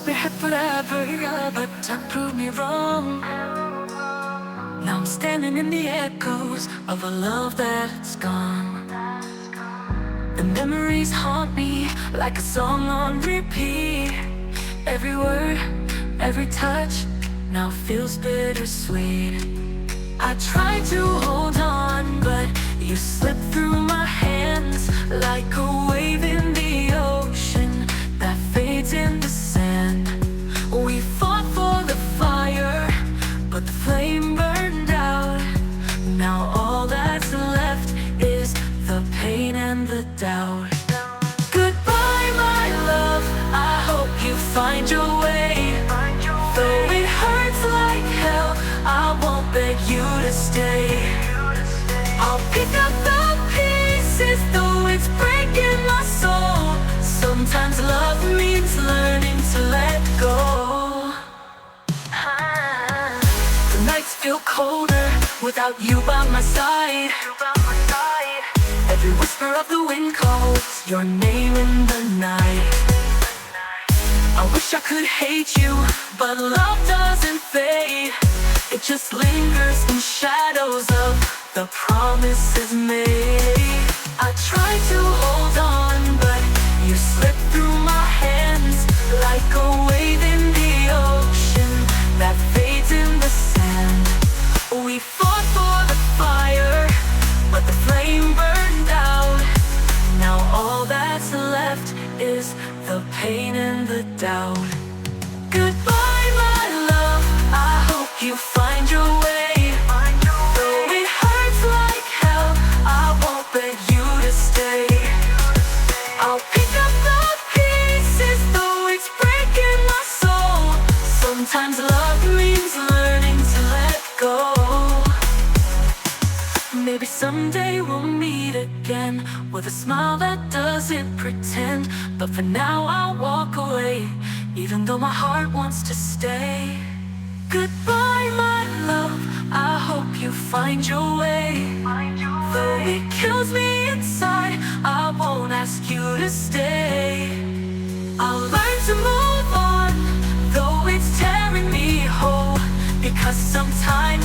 be here forever, yeah, but time proved me wrong. Now I'm standing in the echoes of a love that's gone. The memories haunt me like a song on repeat. Every word, every touch now feels bittersweet. I tried to hold on, but you slipped through my hands like a wave in the ocean that fades in the sand. We fought for the fire, but the flame burned out. Now all that's left is the pain and the doubt. Goodbye, my love, I hope you find your way. Though it hurts like hell, I won't beg you to stay. I'll pick up the pieces, though it's breaking my soul. Sometimes love means learning to let go. The nights feel colder without you by my side. Every whisper of the wind calls your name in the night. I wish I could hate you, but love doesn't fade. It just lingers in shadows of the promises made. I try to hold on, but you slip through my hands like a wave in the ocean that fades in the sand. We fought for the fire, but the flame burned out. Now all that's left is the pain and the doubt. Goodbye, my love, I hope you find your way. Though it hurts like hell, I won't beg you to stay. I'll pick up the pieces, though it's breaking my soul. Sometimes love means learning to let go. Maybe someday we'll meet again with a smile that doesn't pretend. But for now I'll walk away, even though my heart wants to stay. Goodbye, my love, I hope you find your way. Though it kills me inside, I won't ask you to stay. I'll learn to move on, though it's tearing me whole. Because sometimes